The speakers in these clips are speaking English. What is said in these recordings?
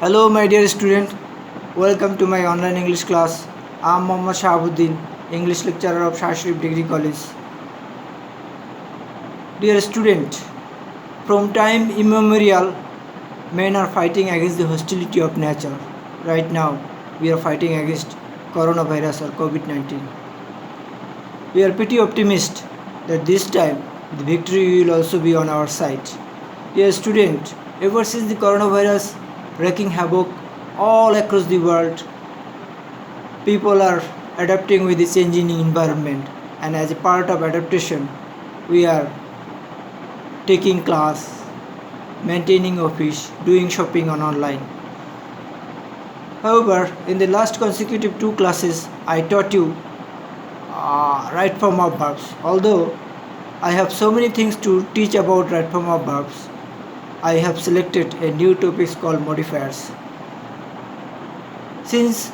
Hello, my dear student. Welcome to my online English class. I am Mohammad Shahabuddin, English lecturer of Shah Sharif Degree College. Dear student, from time immemorial, men are fighting against the hostility of nature. Right now, we are fighting against coronavirus or COVID-19. We are pretty optimistic that this time the victory will also be on our side. Dear student, ever since the coronavirus wreaking havoc all across the world, people are adapting with the changing environment, and as a part of adaptation, we are taking class, maintaining office, doing shopping on online. However, in the last consecutive 2 classes, I taught you right form of verbs. Although I have so many things to teach about right form of verbs, I have selected a new topic called modifiers. Since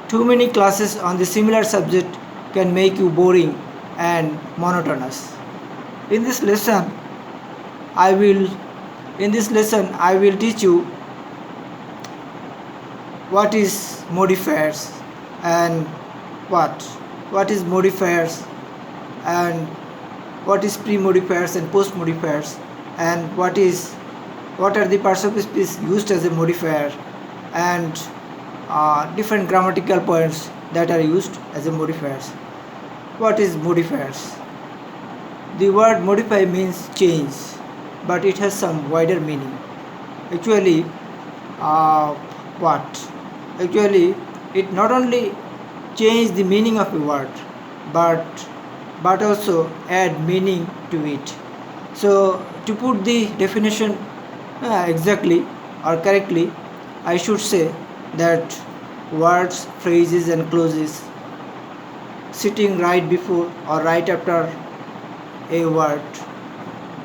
too many classes on the similar subject can make you boring and monotonous. In this lesson, I will teach you what is modifiers and what is modifiers and what is pre-modifiers and post-modifiers and what are the parts of speech used as a modifier and different grammatical points that are used as a modifiers. What is modifiers? The word modify means change, but it has some wider meaning. Actually, it not only change the meaning of a word, but also add meaning to it. So to put the definition exactly or correctly, I should say that words, phrases and clauses sitting right before or right after a word,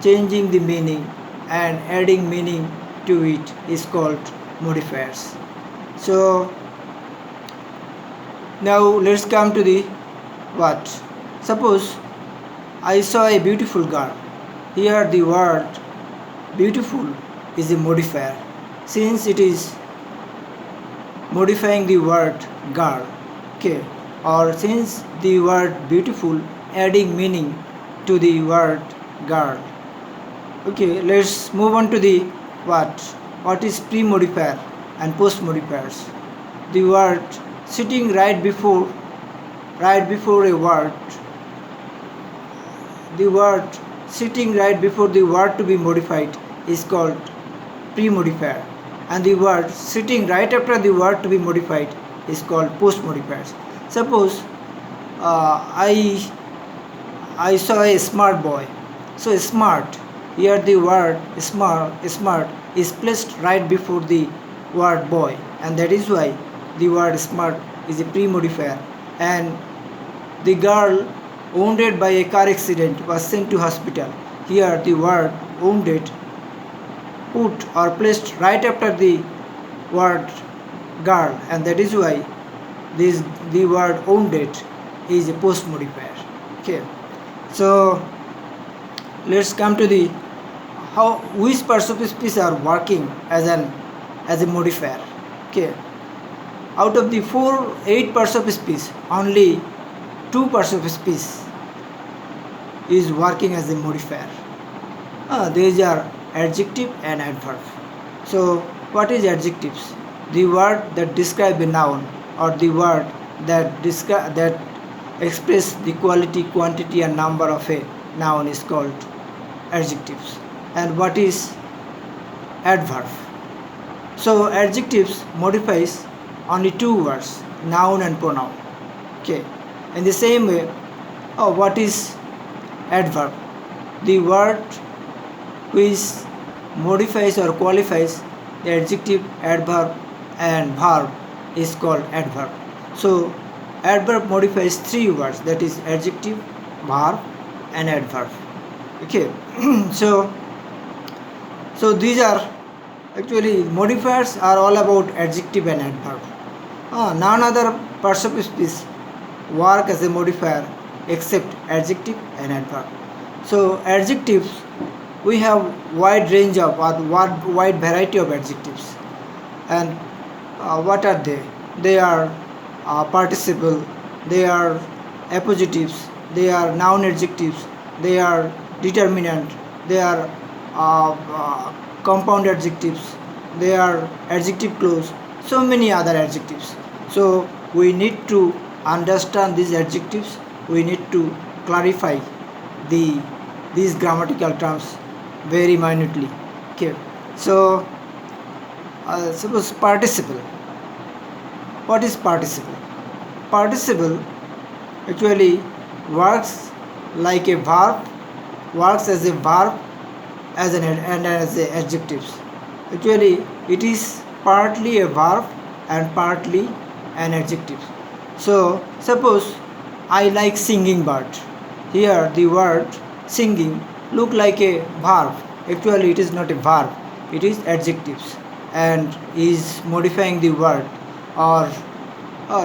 changing the meaning and adding meaning to it is called modifiers. So now let's come to the what. Suppose I saw a beautiful girl. Here the word beautiful is a modifier, since it is modifying the word girl, okay, or since the word beautiful adding meaning to the word girl. Okay, let's move on to the what is pre-modifier and post-modifiers. The word sitting right before a word, the word sitting right before the word to be modified is called pre-modifier, and the word sitting right after the word to be modified is called post-modifiers. Suppose I saw a smart boy. So smart, here the word smart is placed right before the word boy, and that is why the word smart is a pre-modifier. And the girl wounded by a car accident was sent to hospital. Here the word wounded put or placed right after the word girl, and that is why the word wounded is a post modifier. Okay, so let's come to the how which parts of speech are working as a modifier. Okay, out of the 8 parts of speech, only 2 parts of speech is working as a modifier. These are adjective and adverb. So what is adjectives? The word that describe a noun, or the word that express the quality, quantity and number of a noun is called adjectives. And what is adverb? So adjectives modifies only 2 words, noun and pronoun. Okay, in the same way, what is adverb? The word which modifies or qualifies the adjective, adverb and verb is called adverb. So adverb modifies 3 words, that is adjective, verb and adverb. Okay, so these are actually modifiers are all about adjective and adverb. None other parts of speech work as a modifier except adjective and adverb. So adjectives, we have wide range of or wide variety of adjectives. And what are they? They are participle, they are appositives, they are noun adjectives, they are determinant, they are compound adjectives, they are adjective clause, so many other adjectives. So we need to understand these adjectives, we need to clarify the these grammatical terms very minutely. Okay, so suppose participle. What is participle? Participle actually works like a verb, works as a verb as an and as a adjectives. Actually, it is partly a verb and partly an adjective. So suppose I like singing bird. Here the word singing look like a verb. Actually, it is not a verb. It is adjectives and is modifying the word or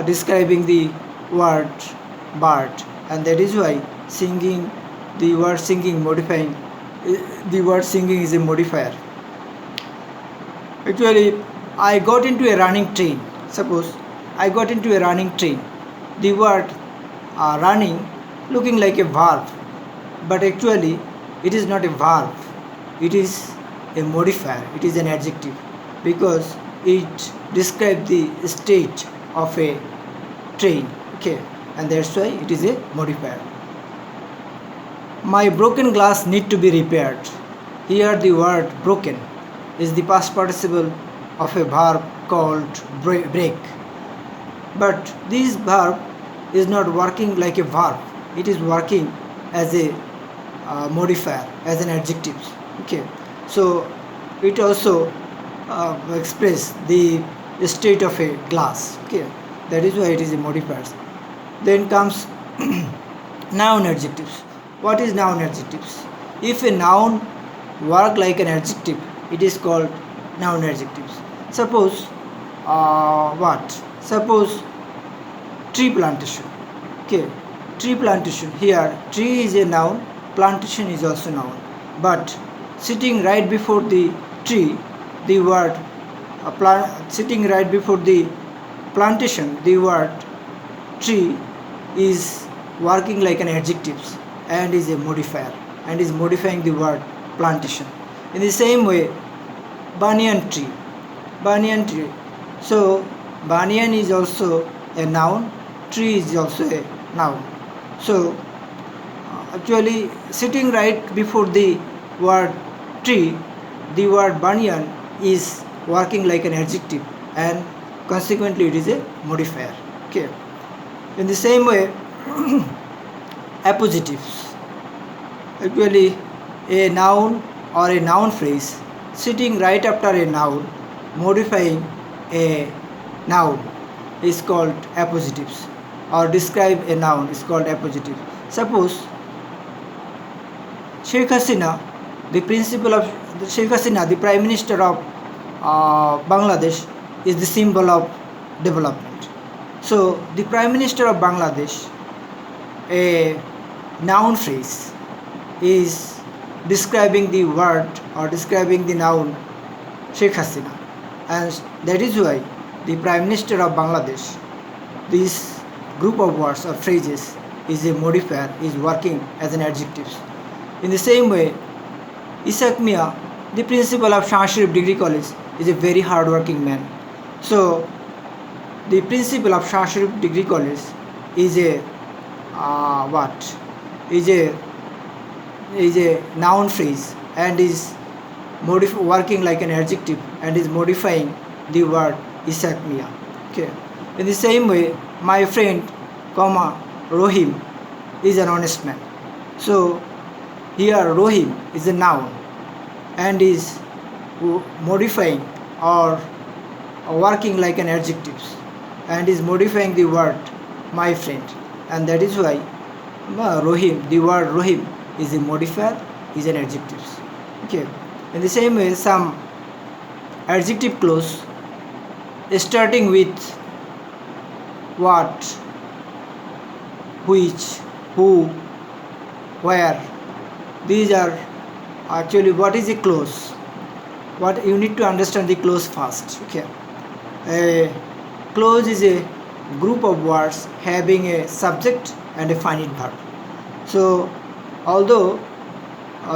describing the word bird, and that is why singing, the word singing modifying, the word singing is a modifier. Actually, I got into a running train. Suppose I got into a running train. The word running looking like a verb, but actually it is not a verb. It is a modifier. It is an adjective because it describes the state of a train. Okay, and that's why it is a modifier. My broken glass need to be repaired. Here the word broken is the past participle of a verb called break. But this verb is not working like a verb. It is working as a modifier, as an adjective. Okay, so it also express the state of a glass. Okay, that is why it is a modifier. Then comes noun adjectives. What is noun adjectives? If a noun work like an adjective, it is called noun adjectives. Suppose what? Suppose tree plantation. Okay, tree plantation. Here tree is a noun, plantation is also noun. But sitting right before the tree, the word sitting right before the plantation, the word tree is working like an adjective and is a modifier and is modifying the word plantation. In the same way, banyan tree. Banyan tree. So banyan is also a noun, tree is also a noun. So actually sitting right before the word tree, the word banyan is working like an adjective and consequently it is a modifier. Okay. In the same way, appositives. Actually a noun or a noun phrase sitting right after a noun modifying a noun is called appositives, or describe a noun is called appositive. Suppose Sheikh Hasina, the principal of Sheikh Hasina, the Prime Minister of Bangladesh, is the symbol of development. So the Prime Minister of Bangladesh, a noun phrase, is describing the word or describing the noun Sheikh Hasina, and that is why the Prime Minister of Bangladesh, this group of words or phrases is a modifier, is working as an adjective. In the same way, Ishaq Mia, the principal of Shah Sharif Degree College, is a very hard-working man. So the principal of Shah Sharif Degree College is a what? Is a noun phrase and is working like an adjective and is modifying the word Ishaq Mia. Okay. In the same way, my friend, Rohim, is an honest man. So here Rohim is a noun and is modifying or working like an adjective and is modifying the word my friend, and that is why Rohim, the word Rohim is a modifier, is an adjective. Okay. In the same way, some adjective clause starting with what, which, who, where, these are actually, what is a clause? What you need to understand the clause first. Okay. A clause is a group of words having a subject and a finite verb. So although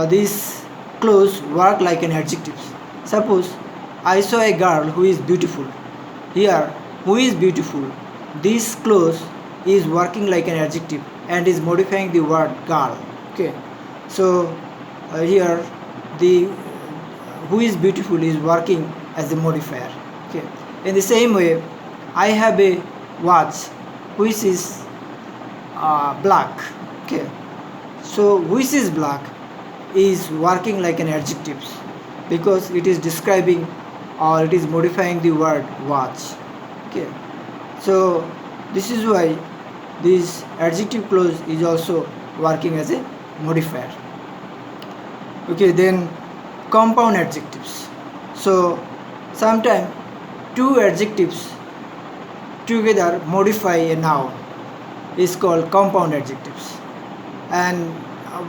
these clause work like an adjective. Suppose I saw a girl who is beautiful. Here, who is beautiful? This clause is working like an adjective and is modifying the word girl. Okay. So here the who is beautiful is working as a modifier. Okay. In the same way, I have a watch which is black. Okay. So which is black is working like an adjective because it is describing or it is modifying the word watch. Okay. So this is why this adjective clause is also working as a modifier. Okay, then compound adjectives. So sometimes two adjectives together modify a noun is called compound adjectives. And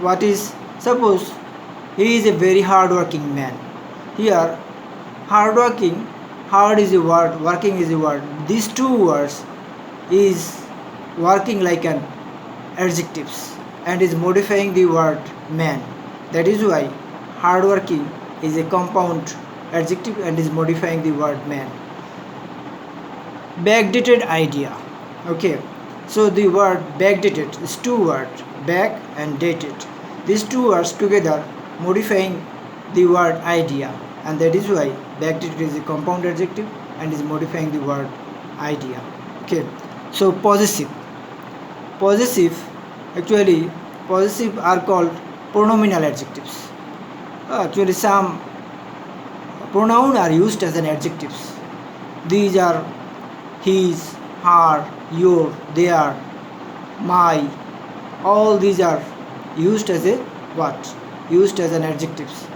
what is, suppose he is a very hardworking man. Here hardworking, hard is a word, working is a word. These two words is working like an adjectives and is modifying the word man. That is why hardworking is a compound adjective and is modifying the word man. Backdated idea. Okay, so the word backdated is two words, back and dated. These two words together modifying the word idea, and that is why backdated is a compound adjective and is modifying the word idea. Okay, so possessive. Actually possessive are called pronominal adjectives. Actually some pronoun are used as an adjectives. These are his, her, your, their, my. All these are used as a what? Used as an adjectives.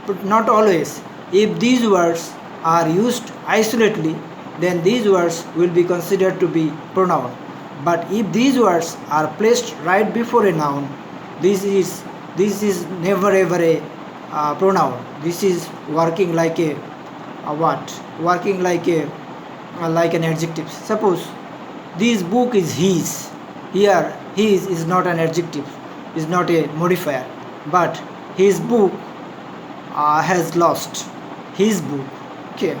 But not always. If these words are used isolately, then these words will be considered to be pronoun. But if these words are placed right before a noun, this is never ever a pronoun. This is working like a what? Working like a like an adjective. Suppose this book is his. Here his is not an adjective, is not a modifier, but his book has lost. His book. Okay,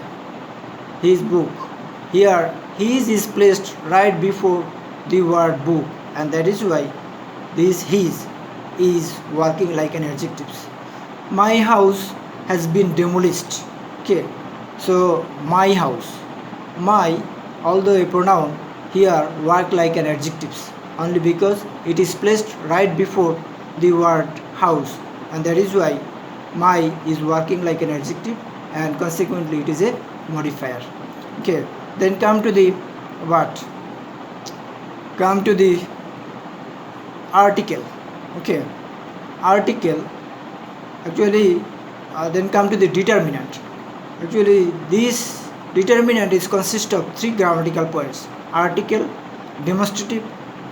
his book. Here his is placed right before the word book, and that is why this his is working like an adjective. My house has been demolished. Okay, so my house, my, although a pronoun, here work like an adjective only because it is placed right before the word house, and that is why my is working like an adjective and consequently it is a modifier. Okay, then come to the what? Come to the article. Okay, article. Actually then come to the determinant. Actually this determinant is consist of three grammatical points: article, demonstrative,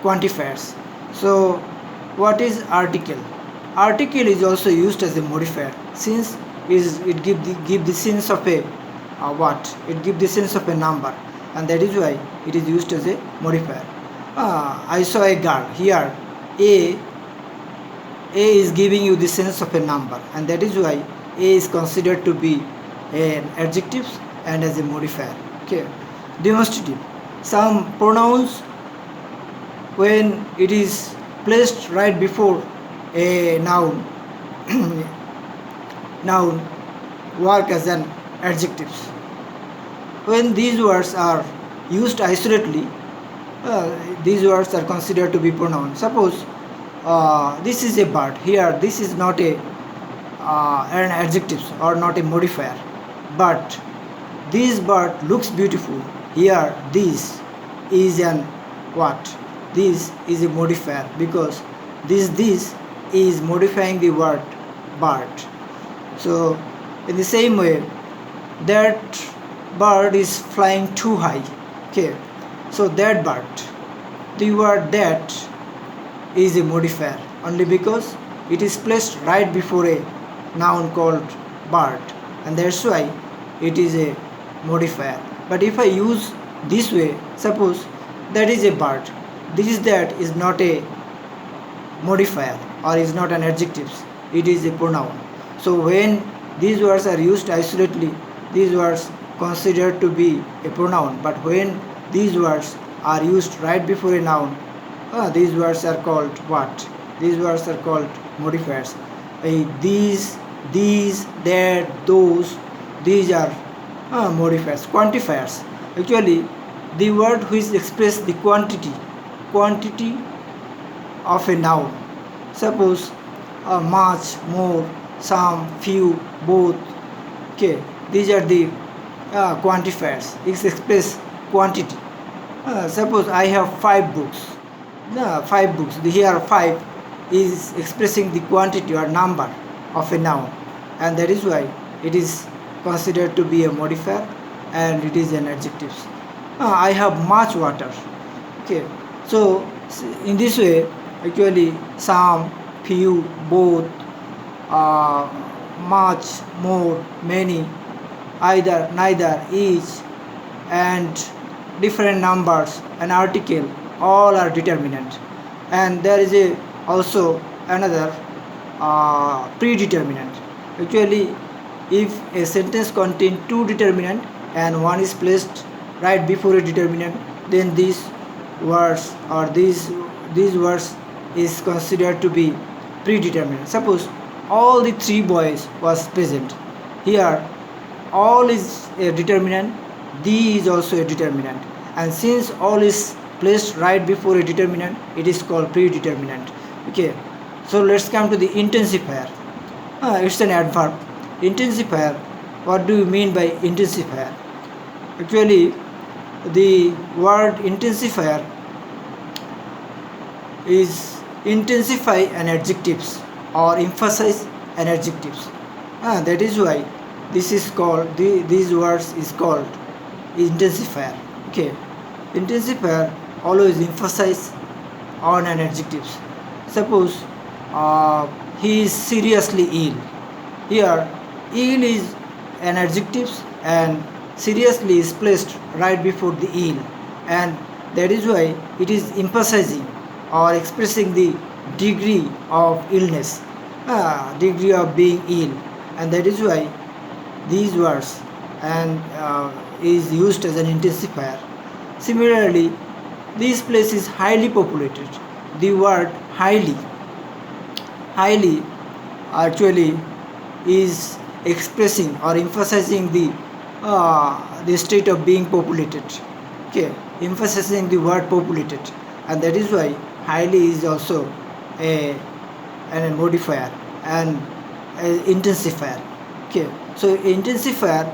quantifiers. So what is article? Article is also used as a modifier since it give the sense of a what? It give the sense of a number, and that is why it is used as a modifier. I saw a girl. Here a is giving you the sense of a number, and that is why a is considered to be an adjective and as a modifier. Okay, demonstrative. Some pronouns, when it is placed right before a noun, noun work as an adjectives. When these words are used isolately, these words are considered to be pronoun. Suppose this is a bird. Here this is not a an adjective or not a modifier, but this bird looks beautiful. Here this is an what? This is a modifier because this is modifying the word bird. So in the same way, that bird is flying too high. Okay, so that bird, the word that is a modifier only because it is placed right before a noun called bird, and that's why it is a modifier. But if I use this way, suppose that is a bird, this that is not a modifier or is not an adjective, it is a pronoun. So when these words are used isolatedly, these words considered to be a pronoun, but when these words are used right before a noun, these words are called what? These words are called modifiers. These, that, those, these are modifiers, quantifiers. Actually, the word which express the quantity of a noun. Suppose much, more, some, few, both. Okay, these are the quantifiers. It express quantity. Suppose I have 5 books. 5 books. Here 5 is expressing the quantity or number of a noun, and that is why it is considered to be a modifier and it is an adjective. I have much water. Okay, so in this way, actually some, few, both, uh, much, more, many, either, neither, each, and different numbers, an article, all are determinant. And there is also another predeterminant. Actually, if a sentence contains 2 determinant and one is placed right before a determinant, then these words or these words is considered to be predeterminant. Suppose all the 3 boys was present. Here all is a determinant, the is also a determinant, and since all is placed right before a determinant, it is called predeterminant. Okay, so let's come to the intensifier. It's an adverb. Intensifier, what do you mean by intensifier? Actually, the word intensifier is intensify an adjectives or emphasize an adjectives. That is why this is called, these words is called intensifier. Okay, intensifier always emphasize on an adjectives. Suppose he is seriously ill. Here ill is an adjective and seriously is placed right before the ill, and that is why it is emphasizing or expressing the degree of illness, degree of being ill, and that is why these words and is used as an intensifier. Similarly, this place is highly populated. The word highly actually is expressing or emphasizing the state of being populated. Okay, emphasizing the word populated, and that is why highly is also a modifier and an intensifier. Okay, so intensifier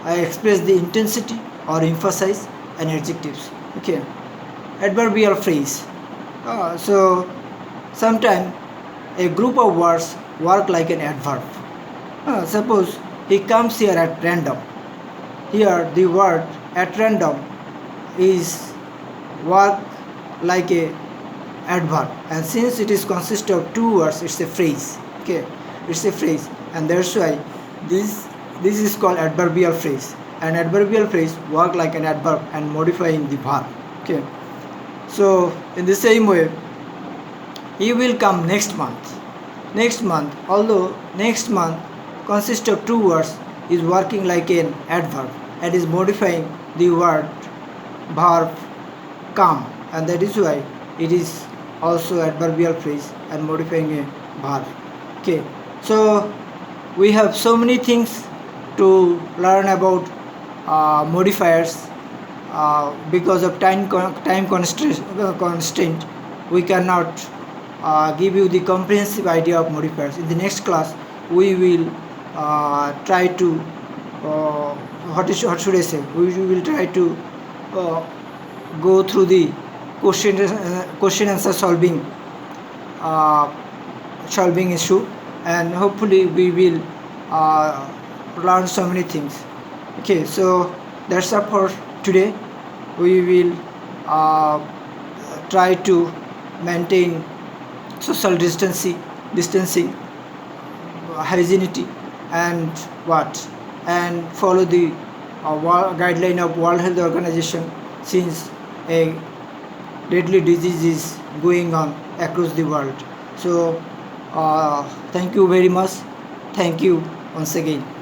express the intensity or emphasize an adjectives. Okay, adverbial phrase. So sometimes a group of words work like an adverb. Suppose he comes here at random. Here the word at random is work like a adverb, and since it is consist of 2 words, it's a phrase. Okay, it's a phrase, and that's why this is called adverbial phrase. An adverbial phrase work like an adverb and modifying the verb. Okay, so in the same way, he will come next month. Next month, although next month consists of 2 words, is working like an adverb and is modifying the word verb come, and that is why it is also adverbial phrase and modifying a verb. Okay, so we have so many things to learn about modifiers. Because of time constraint, we cannot give you the comprehensive idea of modifiers. In the next class, we will try to what should I say? We will try to go through the question answer solving issue, and hopefully we will learn so many things. Okay, so that's up for today. We will try to maintain social distancing, hygienity, and follow the guideline of World Health Organization, since a deadly disease is going on across the world. So thank you very much. Thank you once again.